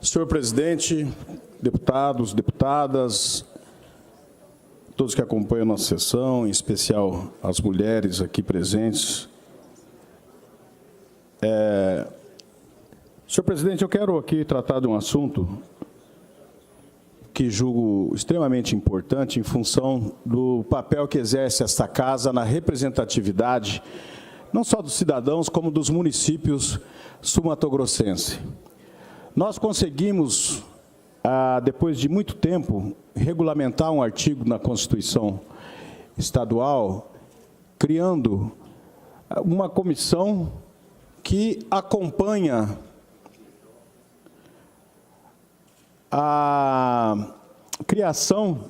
Senhor presidente, deputados, deputadas, todos que acompanham a nossa sessão, em especial as mulheres aqui presentes. Senhor presidente, eu quero aqui tratar de um assunto que julgo extremamente importante em função do papel que exerce esta casa na representatividade, não só dos cidadãos, como dos municípios sul-mato-grossenses. Nós conseguimos, depois de muito tempo, regulamentar um artigo na Constituição Estadual, criando uma comissão que acompanha a criação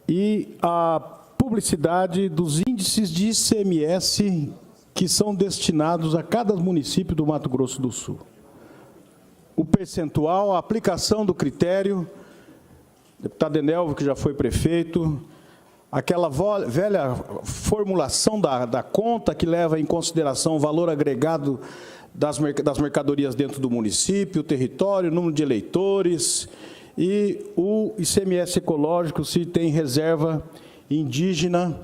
e a publicidade dos índices de ICMS que são destinados a cada município do Mato Grosso do Sul. O percentual, a aplicação do critério, deputado Enelvo, que já foi prefeito, aquela velha formulação da conta que leva em consideração o valor agregado das mercadorias dentro do município, o território, o número de eleitores e o ICMS ecológico, se tem reserva indígena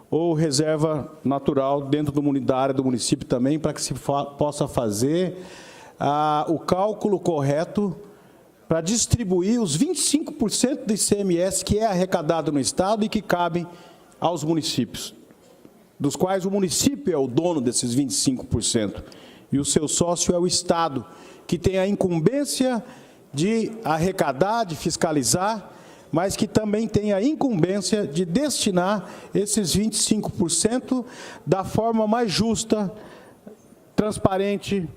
ou reserva natural dentro da área do município também, para que se possa fazer o cálculo correto para distribuir os 25% do ICMS que é arrecadado no Estado e que cabem aos municípios, dos quais o município é o dono desses 25%, e o seu sócio é o Estado, que tem a incumbência de arrecadar, de fiscalizar, mas que também tem a incumbência de destinar esses 25% da forma mais justa, transparente,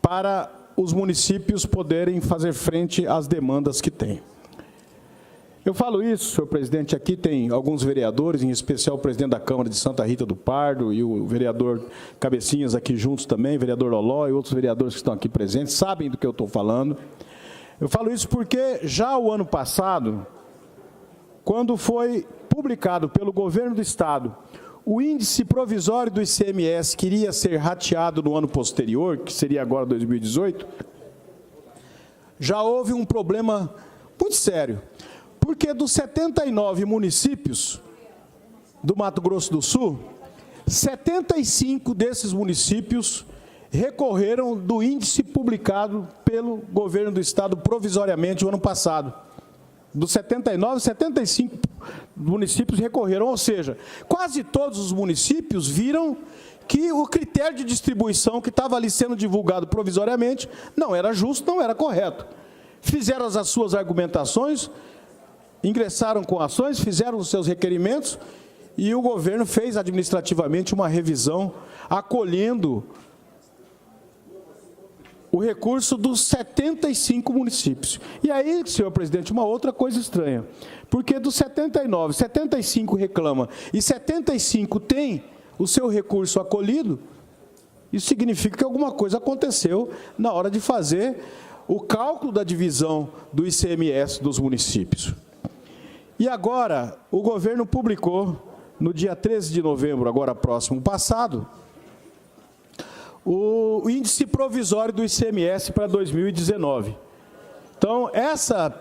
para os municípios poderem fazer frente às demandas que têm. Eu falo isso, senhor presidente, aqui tem alguns vereadores, em especial o presidente da Câmara de Santa Rita do Pardo e o vereador Cabecinhas aqui juntos também, vereador Loló e outros vereadores que estão aqui presentes, sabem do que eu estou falando. Eu falo isso porque já o ano passado, quando foi publicado pelo governo do Estado o índice provisório do ICMS que iria ser rateado no ano posterior, que seria agora 2018, já houve um problema muito sério, porque dos 79 municípios do Mato Grosso do Sul, 75 desses municípios recorreram do índice publicado pelo governo do Estado provisoriamente o ano passado. Dos 79, 75 municípios recorreram, ou seja, quase todos os municípios viram que o critério de distribuição que estava ali sendo divulgado provisoriamente não era justo, não era correto. Fizeram as suas argumentações, ingressaram com ações, fizeram os seus requerimentos e o governo fez administrativamente uma revisão acolhendo o recurso dos 75 municípios. E aí, senhor presidente, uma outra coisa estranha, porque dos 79, 75 reclama e 75 tem o seu recurso acolhido, isso significa que alguma coisa aconteceu na hora de fazer o cálculo da divisão do ICMS dos municípios. E agora, o governo publicou, no dia 13 de novembro, agora próximo passado, o índice provisório do ICMS para 2019. Então, essa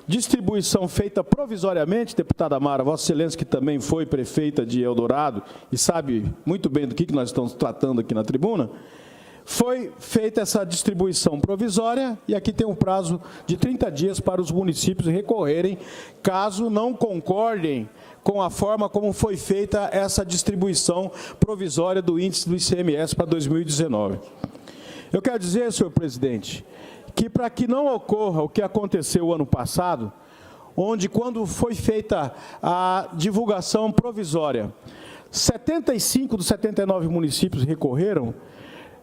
distribuição feita provisoriamente, deputada Mara, Vossa Excelência, que também foi prefeita de Eldorado e sabe muito bem do que nós estamos tratando aqui na tribuna, foi feita essa distribuição provisória e aqui tem um prazo de 30 dias para os municípios recorrerem, caso não concordem com a forma como foi feita essa distribuição provisória do índice do ICMS para 2019. Eu quero dizer, senhor presidente, que para que não ocorra o que aconteceu o ano passado, onde quando foi feita a divulgação provisória, 75 dos 79 municípios recorreram,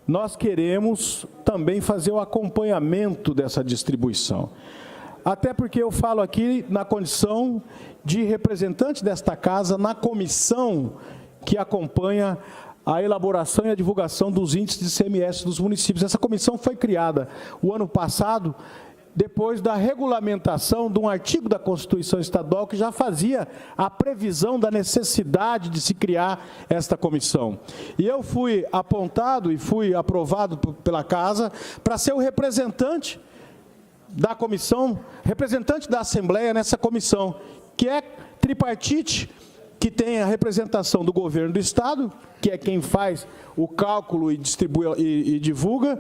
nós queremos também fazer o acompanhamento dessa distribuição. Até porque eu falo aqui na condição de representante desta casa na comissão que acompanha a elaboração e a divulgação dos índices de ICMS dos municípios. Essa comissão foi criada o ano passado depois da regulamentação de um artigo da Constituição Estadual que já fazia a previsão da necessidade de se criar esta comissão. E eu fui apontado e fui aprovado pela Casa para ser o representante da comissão, representante da Assembleia nessa comissão, que é tripartite, que tem a representação do governo do Estado, que é quem faz o cálculo e distribui e divulga,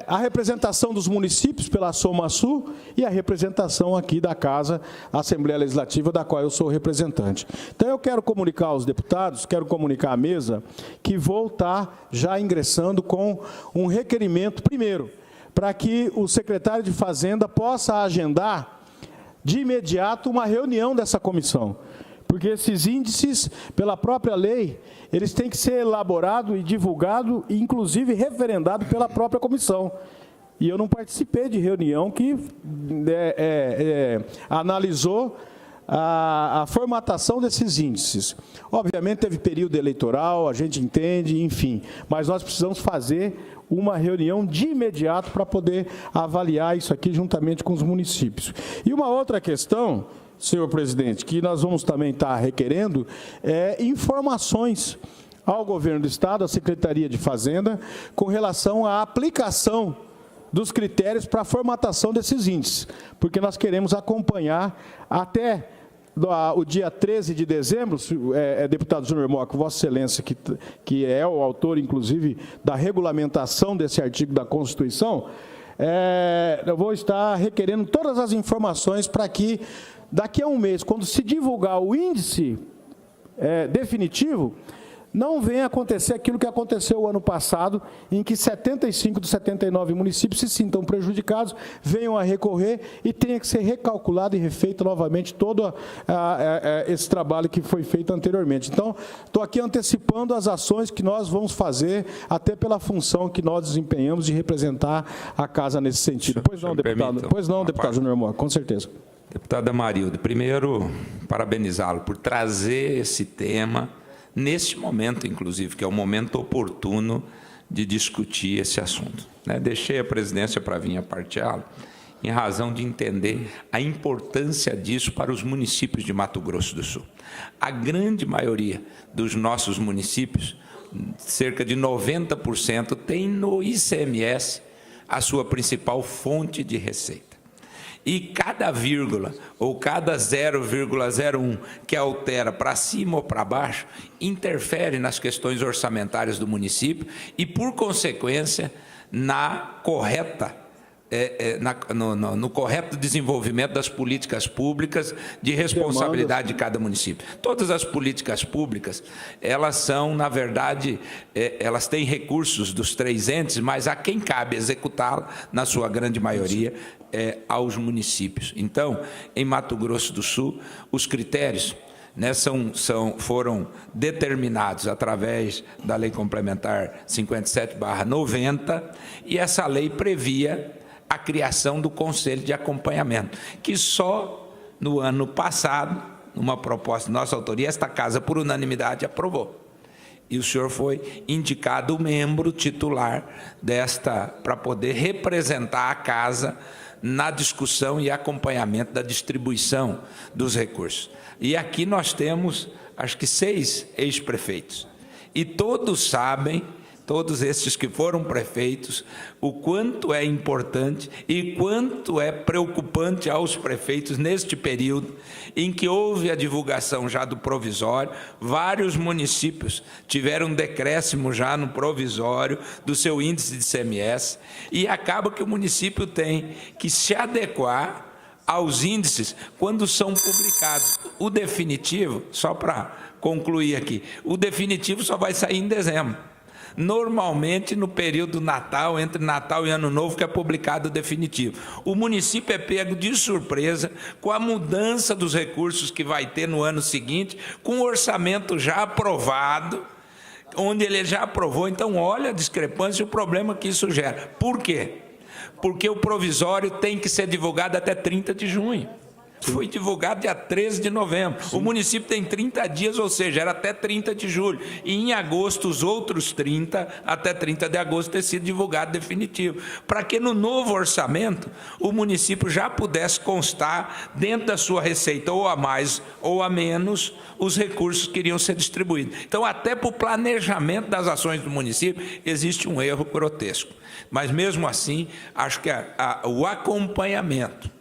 a representação dos municípios pela SOMASU e a representação aqui da Casa, a Assembleia Legislativa, da qual eu sou representante. Então, eu quero comunicar aos deputados, quero comunicar à mesa, que vou estar já ingressando com um requerimento, primeiro, para que o secretário de Fazenda possa agendar de imediato uma reunião dessa comissão. Porque esses índices, pela própria lei, eles têm que ser elaborados e divulgados, e inclusive referendados pela própria comissão. E eu não participei de reunião que analisou a formatação desses índices. Obviamente, teve período eleitoral, a gente entende, enfim, mas nós precisamos fazer uma reunião de imediato para poder avaliar isso aqui juntamente com os municípios. E uma outra questão, senhor presidente, que nós vamos também estar requerendo, informações ao governo do Estado, à Secretaria de Fazenda, com relação à aplicação dos critérios para a formatação desses índices, porque nós queremos acompanhar até o dia 13 de dezembro, deputado Júnior Moca, Vossa Excelência, que é o autor, inclusive, da regulamentação desse artigo da Constituição, eu vou estar requerendo todas as informações para que, daqui a um mês, quando se divulgar o índice definitivo, não venha acontecer aquilo que aconteceu o ano passado, em que 75 dos 79 municípios se sintam prejudicados, venham a recorrer e tenha que ser recalculado e refeito novamente todo esse trabalho que foi feito anteriormente. Então, estou aqui antecipando as ações que nós vamos fazer, até pela função que nós desempenhamos de representar a Casa nesse sentido. Pois não, deputado. Pois não, deputado Júnior Moura, com certeza. Deputada Marilda, primeiro, parabenizá-lo por trazer esse tema neste momento, inclusive, que é o momento oportuno de discutir esse assunto. Deixei a presidência para vir a parteá-lo, em razão de entender a importância disso para os municípios de Mato Grosso do Sul. A grande maioria dos nossos municípios, cerca de 90%, tem no ICMS a sua principal fonte de receita. E cada vírgula ou cada 0,01 que altera para cima ou para baixo interfere nas questões orçamentárias do município e, por consequência, na correta no correto desenvolvimento das políticas públicas de responsabilidade de cada município. Todas as políticas públicas, elas são, na verdade, elas têm recursos dos 3 entes, mas a quem cabe executá-la, na sua grande maioria, aos municípios. Então, em Mato Grosso do Sul, os critérios foram determinados através da Lei Complementar 57/90, e essa lei previa a criação do Conselho de Acompanhamento, que só no ano passado, numa proposta de nossa autoria, esta Casa, por unanimidade, aprovou. E o senhor foi indicado membro titular para poder representar a Casa na discussão e acompanhamento da distribuição dos recursos. E aqui nós temos, acho que 6 ex-prefeitos. E todos sabem, todos estes que foram prefeitos, o quanto é importante e quanto é preocupante aos prefeitos neste período em que houve a divulgação já do provisório. Vários municípios tiveram decréscimo já no provisório do seu índice de ICMS, e acaba que o município tem que se adequar aos índices quando são publicados. O definitivo, só para concluir aqui, o definitivo só vai sair em dezembro. Normalmente, no período Natal, entre Natal e Ano Novo, que é publicado o definitivo. O município é pego de surpresa com a mudança dos recursos que vai ter no ano seguinte, com o orçamento já aprovado, onde ele já aprovou. Então, olha a discrepância e o problema que isso gera. Por quê? Porque o provisório tem que ser divulgado até 30 de junho. Foi divulgado dia 13 de novembro. Sim. O município tem 30 dias, ou seja, era até 30 de julho. E em agosto, os outros 30, até 30 de agosto, ter sido divulgado definitivo. Para que no novo orçamento, o município já pudesse constar dentro da sua receita, ou a mais ou a menos, os recursos que iriam ser distribuídos. Então, até para o planejamento das ações do município, existe um erro grotesco. Mas, mesmo assim, acho que o acompanhamento,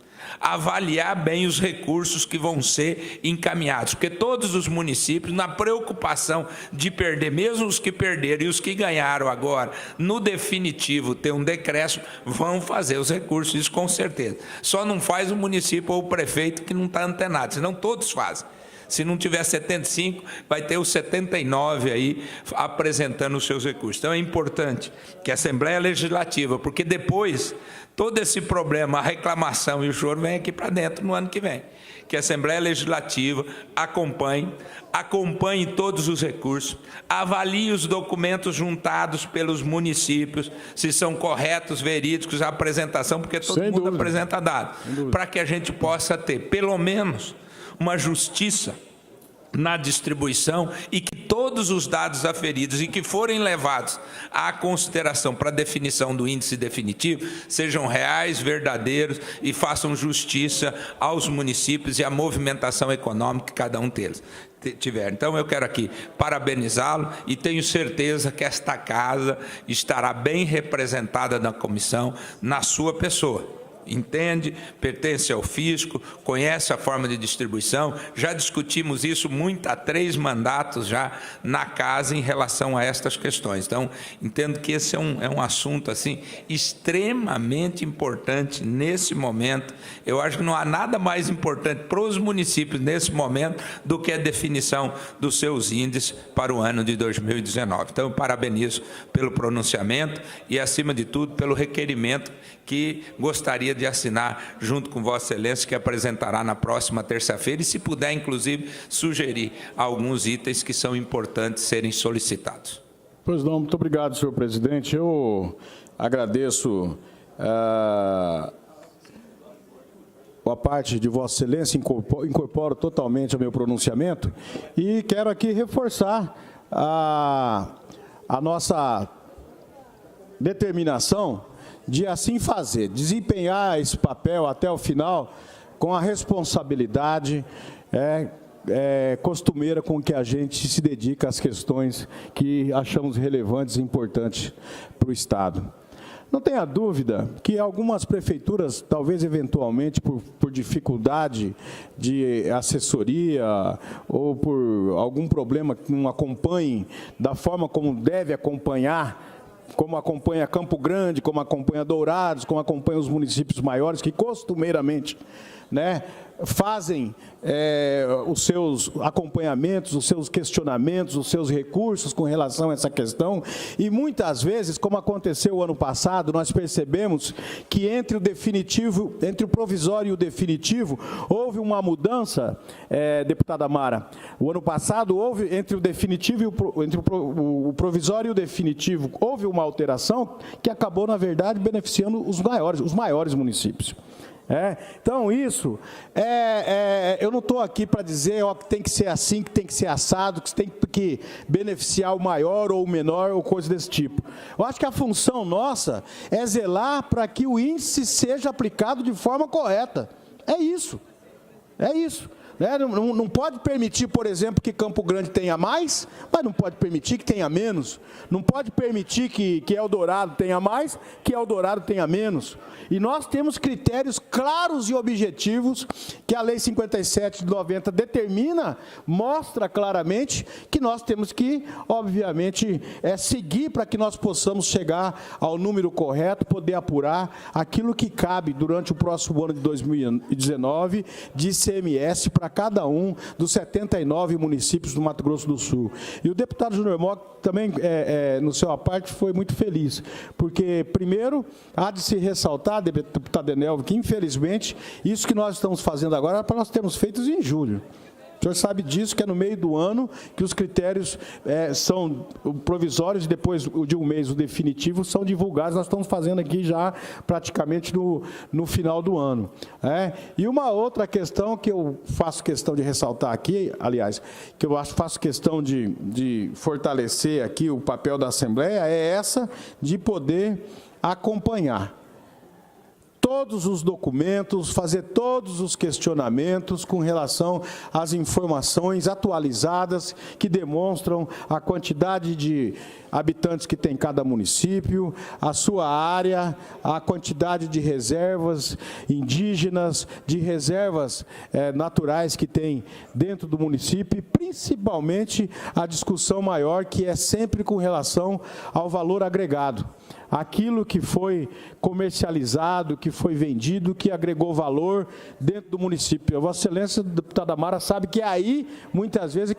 avaliar bem os recursos que vão ser encaminhados, porque todos os municípios, na preocupação de perder, mesmo os que perderam e os que ganharam agora, no definitivo ter um decréscimo, vão fazer os recursos, isso com certeza. Só não faz o município ou o prefeito que não está antenado, senão todos fazem. Se não tiver 75, vai ter os 79 aí apresentando os seus recursos. Então é importante que a Assembleia Legislativa, porque depois todo esse problema, a reclamação e o choro vem aqui para dentro no ano que vem. Que a Assembleia Legislativa acompanhe todos os recursos, avalie os documentos juntados pelos municípios, se são corretos, verídicos, a apresentação, porque todo mundo apresenta dados, para que a gente possa ter, pelo menos, uma justiça na distribuição e que todos os dados aferidos e que forem levados à consideração para a definição do índice definitivo sejam reais, verdadeiros e façam justiça aos municípios e à movimentação econômica que cada um deles tiver. Então, eu quero aqui parabenizá-lo e tenho certeza que esta casa estará bem representada na comissão, na sua pessoa. Entende, pertence ao fisco, conhece a forma de distribuição, já discutimos isso muito há 3 mandatos já na casa em relação a estas questões. Então, entendo que esse é um assunto assim, extremamente importante nesse momento. Eu acho que não há nada mais importante para os municípios nesse momento do que a definição dos seus índices para o ano de 2019. Então, eu parabenizo pelo pronunciamento e, acima de tudo, pelo requerimento que gostaria de assinar junto com Vossa Excelência, que apresentará na próxima terça-feira, e se puder, inclusive, sugerir alguns itens que são importantes serem solicitados. Pois não, muito obrigado, senhor presidente. Eu agradeço a parte de Vossa Excelência, incorporo totalmente ao meu pronunciamento e quero aqui reforçar a nossa determinação de assim fazer, desempenhar esse papel até o final com a responsabilidade costumeira com que a gente se dedica às questões que achamos relevantes e importantes para o Estado. Não tenha dúvida que algumas prefeituras, talvez eventualmente por dificuldade de assessoria ou por algum problema que não acompanhem da forma como deve acompanhar, como acompanha Campo Grande, como acompanha Dourados, como acompanha os municípios maiores, que costumeiramente, fazem os seus acompanhamentos, os seus questionamentos, os seus recursos com relação a essa questão. E muitas vezes, como aconteceu o ano passado, nós percebemos que entre o provisório e o definitivo, houve uma mudança, deputada Mara. O ano passado houve, entre o definitivo e entre o provisório e o definitivo, houve uma alteração que acabou, na verdade, beneficiando os maiores municípios. Então, isso, eu não estou aqui para dizer que tem que ser assim, que tem que ser assado, que tem que beneficiar o maior ou o menor ou coisa desse tipo. Eu acho que a função nossa é zelar para que o índice seja aplicado de forma correta. É isso. Não pode permitir, por exemplo, que Campo Grande tenha mais, mas não pode permitir que tenha menos. Não pode permitir que Eldorado tenha mais, que Eldorado tenha menos. E nós temos critérios claros e objetivos que a Lei 57 de 90 determina, mostra claramente que nós temos que, obviamente, seguir para que nós possamos chegar ao número correto, poder apurar aquilo que cabe durante o próximo ano de 2019 de ICMS para cada um dos 79 municípios do Mato Grosso do Sul. E o deputado Júnior Mock também, no seu aparte, foi muito feliz, porque, primeiro, há de se ressaltar, deputado Enelvo, que, infelizmente, isso que nós estamos fazendo agora, para nós termos feito em julho. O senhor sabe disso, que é no meio do ano que os critérios são provisórios e depois de um mês o definitivo são divulgados. Nós estamos fazendo aqui já praticamente no final do ano. E uma outra questão que eu faço questão de ressaltar aqui, aliás, que eu faço questão de fortalecer aqui o papel da Assembleia, é essa de poder acompanhar todos os documentos, fazer todos os questionamentos com relação às informações atualizadas que demonstram a quantidade de habitantes que tem cada município, a sua área, a quantidade de reservas indígenas, de reservas naturais que tem dentro do município, e principalmente a discussão maior que é sempre com relação ao valor agregado. Aquilo que foi comercializado, que foi vendido, que agregou valor dentro do município. A Vossa Excelência, deputada Mara, sabe que é aí, muitas vezes,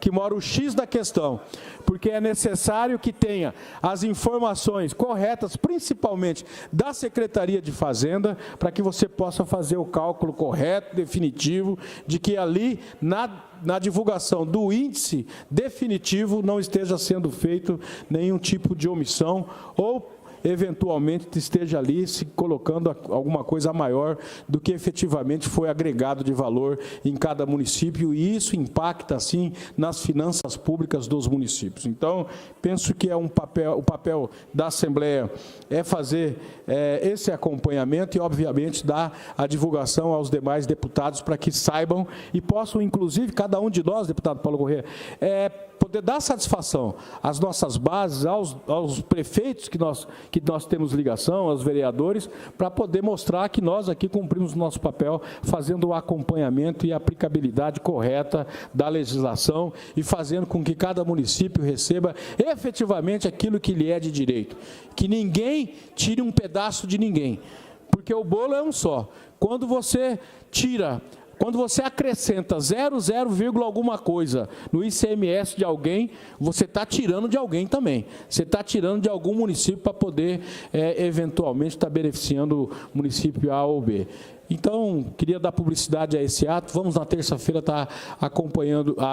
que mora o X da questão, porque é necessário que tenha as informações corretas, principalmente da Secretaria de Fazenda, para que você possa fazer o cálculo correto, definitivo, de que ali, na divulgação do índice definitivo, não esteja sendo feito nenhum tipo de omissão ou, eventualmente, esteja ali se colocando alguma coisa maior do que efetivamente foi agregado de valor em cada município, e isso impacta, assim, nas finanças públicas dos municípios. Então, penso que o papel da Assembleia é fazer esse acompanhamento e, obviamente, dar a divulgação aos demais deputados para que saibam e possam, inclusive, cada um de nós, deputado Paulo Corrêa, poder dar satisfação às nossas bases, aos prefeitos que nós temos ligação, aos vereadores, para poder mostrar que nós aqui cumprimos o nosso papel, fazendo o acompanhamento e a aplicabilidade correta da legislação e fazendo com que cada município receba efetivamente aquilo que lhe é de direito. Que ninguém tire um pedaço de ninguém, porque o bolo é um só. Quando você acrescenta 0, alguma coisa no ICMS de alguém, você está tirando de alguém também. Você está tirando de algum município para poder, eventualmente, estar beneficiando o município A ou B. Então, queria dar publicidade a esse ato. Vamos, na terça-feira, estar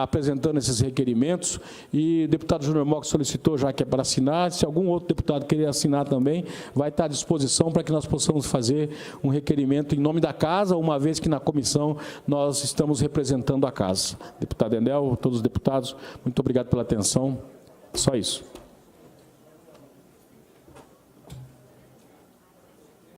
apresentando esses requerimentos. E o deputado Júnior Mock solicitou, já que é para assinar. Se algum outro deputado querer assinar também, vai estar à disposição para que nós possamos fazer um requerimento em nome da casa, uma vez que na comissão nós estamos representando a casa. Deputado Enel, todos os deputados, muito obrigado pela atenção. Só isso.